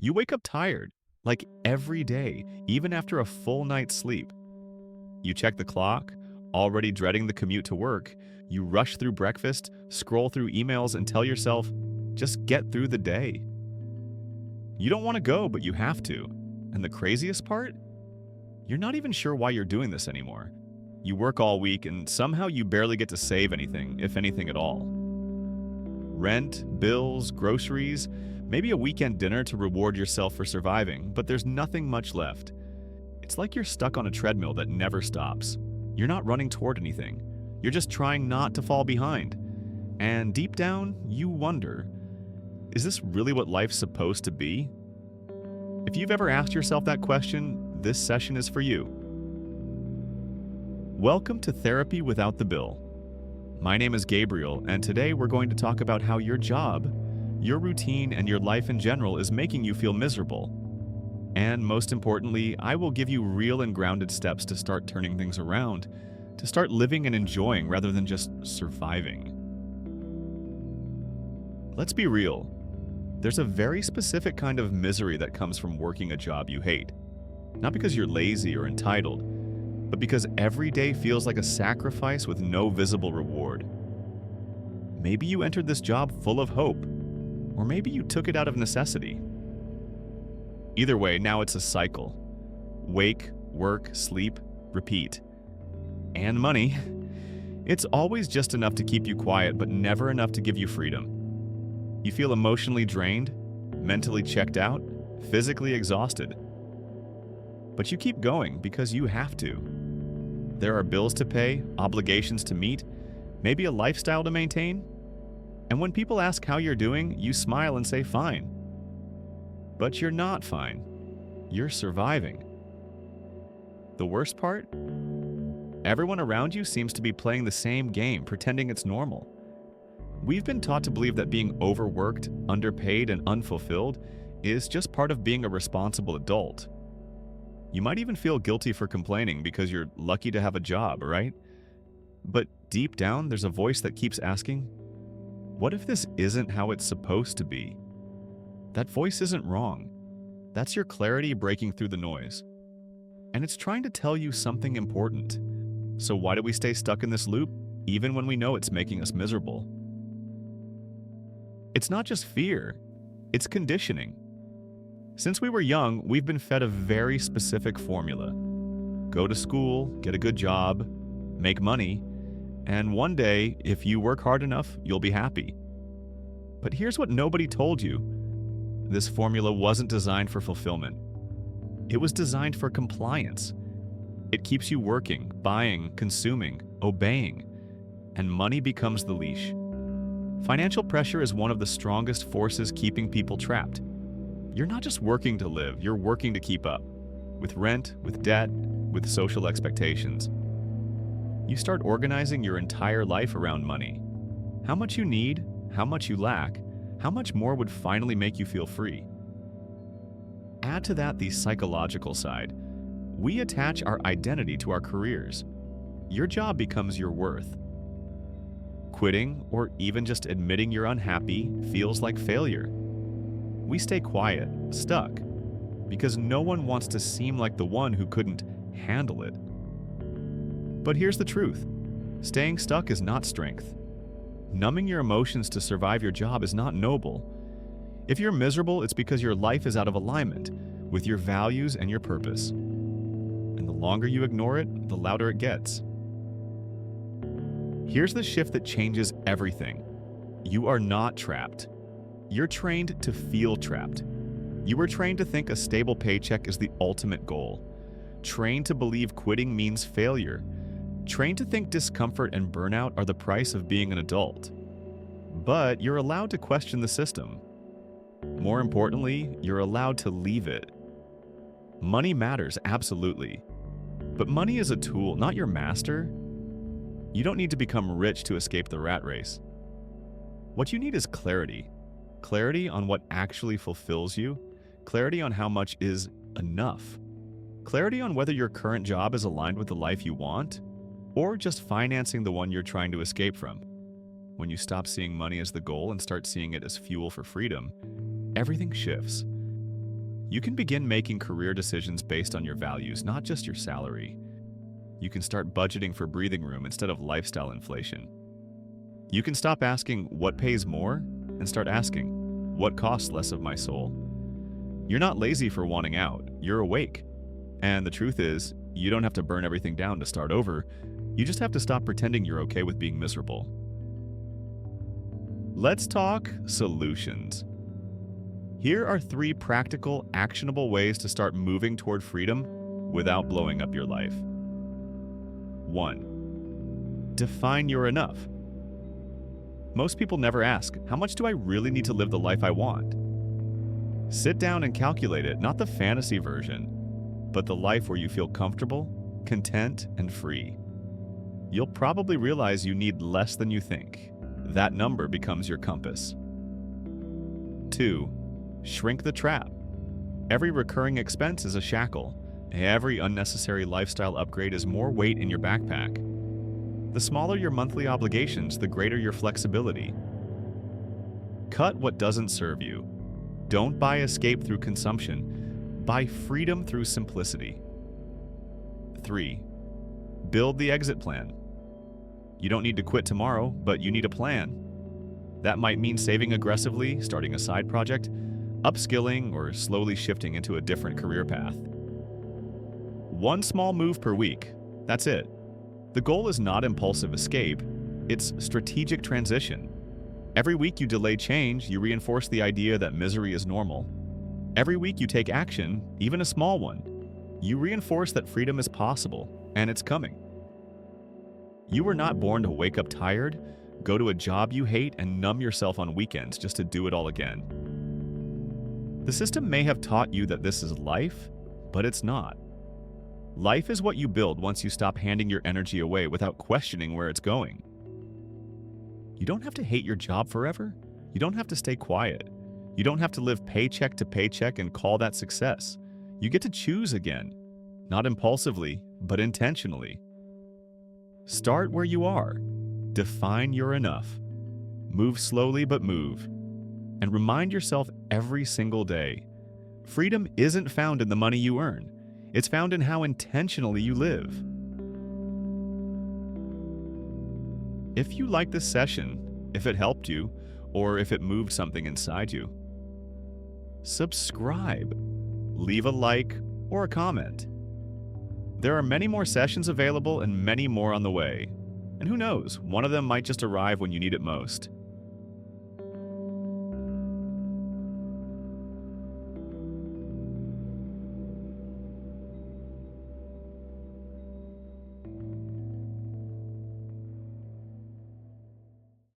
You wake up tired, like every day, even after a full night's sleep. You check the clock, already dreading the commute to work. You rush through breakfast, scroll through emails, and tell yourself, just get through the day. You don't want to go, but you have to. And the craziest part? You're not even sure why you're doing this anymore. You work all week, and somehow you barely get to save anything, if anything at all. Rent, bills, groceries, maybe a weekend dinner to reward yourself for surviving, but there's nothing much left. It's like you're stuck on a treadmill that never stops. You're not running toward anything. You're just trying not to fall behind. And deep down, you wonder, is this really what life's supposed to be? If you've ever asked yourself that question, this session is for you. Welcome to Therapy Without the Bill. My name is Gabriel, and today we're going to talk about how your job, your routine, and your life in general is making you feel miserable. And most importantly, I will give you real and grounded steps to start turning things around, to start living and enjoying rather than just surviving. Let's be real. There's a very specific kind of misery that comes from working a job you hate. Not because you're lazy or entitled, but because every day feels like a sacrifice with no visible reward. Maybe you entered this job full of hope, or maybe you took it out of necessity. Either way, now it's a cycle. Wake, work, sleep, repeat. And money. It's always just enough to keep you quiet, but never enough to give you freedom. You feel emotionally drained, mentally checked out, physically exhausted. But you keep going because you have to. There are bills to pay, obligations to meet, maybe a lifestyle to maintain. And when people ask how you're doing, you smile and say fine. But you're not fine. You're surviving. The worst part? Everyone around you seems to be playing the same game, pretending it's normal. We've been taught to believe that being overworked, underpaid, and unfulfilled is just part of being a responsible adult. You might even feel guilty for complaining because you're lucky to have a job, right? But deep down, there's a voice that keeps asking, what if this isn't how it's supposed to be? That voice isn't wrong. That's your clarity breaking through the noise. And it's trying to tell you something important. So why do we stay stuck in this loop, even when we know it's making us miserable? It's not just fear, it's conditioning. Since we were young, we've been fed a very specific formula. Go to school, get a good job, make money, and one day, if you work hard enough, you'll be happy. But here's what nobody told you. This formula wasn't designed for fulfillment. It was designed for compliance. It keeps you working, buying, consuming, obeying, and money becomes the leash. Financial pressure is one of the strongest forces keeping people trapped. You're not just working to live, you're working to keep up. With rent, with debt, with social expectations. You start organizing your entire life around money. How much you need, how much you lack, how much more would finally make you feel free. Add to that the psychological side. We attach our identity to our careers. Your job becomes your worth. Quitting, or even just admitting you're unhappy, feels like failure. We stay quiet, stuck, because no one wants to seem like the one who couldn't handle it. But here's the truth. Staying stuck is not strength. Numbing your emotions to survive your job is not noble. If you're miserable, it's because your life is out of alignment with your values and your purpose. And the longer you ignore it, the louder it gets. Here's the shift that changes everything. You are not trapped. You're trained to feel trapped. You were trained to think a stable paycheck is the ultimate goal. Trained to believe quitting means failure. Trained to think discomfort and burnout are the price of being an adult. But you're allowed to question the system. More importantly, you're allowed to leave it. Money matters, absolutely. But money is a tool, not your master. You don't need to become rich to escape the rat race. What you need is clarity. Clarity on what actually fulfills you. Clarity on how much is enough. Clarity on whether your current job is aligned with the life you want, or just financing the one you're trying to escape from. When you stop seeing money as the goal and start seeing it as fuel for freedom, everything shifts. You can begin making career decisions based on your values, not just your salary. You can start budgeting for breathing room instead of lifestyle inflation. You can stop asking what pays more and start asking what costs less of my soul. You're not lazy for wanting out, you're awake. And the truth is, you don't have to burn everything down to start over. You just have to stop pretending you're okay with being miserable. Let's talk solutions. Here are 3 practical, actionable ways to start moving toward freedom without blowing up your life. 1. Define your enough. Most people never ask, how much do I really need to live the life I want? Sit down and calculate it, not the fantasy version, but the life where you feel comfortable, content, and free. You'll probably realize you need less than you think. That number becomes your compass. 2. Shrink the trap. Every recurring expense is a shackle. Every unnecessary lifestyle upgrade is more weight in your backpack. The smaller your monthly obligations, the greater your flexibility. Cut what doesn't serve you. Don't buy escape through consumption. Buy freedom through simplicity. 3. Build the exit plan. You don't need to quit tomorrow, but you need a plan. That might mean saving aggressively, starting a side project, upskilling, or slowly shifting into a different career path. 1 small move per week. That's it. The goal is not impulsive escape, it's strategic transition. Every week you delay change, you reinforce the idea that misery is normal. Every week you take action, even a small one, you reinforce that freedom is possible, and it's coming. You were not born to wake up tired, go to a job you hate, and numb yourself on weekends just to do it all again. The system may have taught you that this is life, but it's not. Life is what you build once you stop handing your energy away without questioning where it's going. You don't have to hate your job forever. You don't have to stay quiet. You don't have to live paycheck to paycheck and call that success. You get to choose again, not impulsively, but intentionally. Start where you are. Define your enough. Move slowly, but move. And remind yourself every single day, freedom isn't found in the money you earn. It's found in how intentionally you live. If you liked this session, if it helped you, or if it moved something inside you, subscribe, leave a like or a comment. There are many more sessions available and many more on the way. And who knows, one of them might just arrive when you need it most.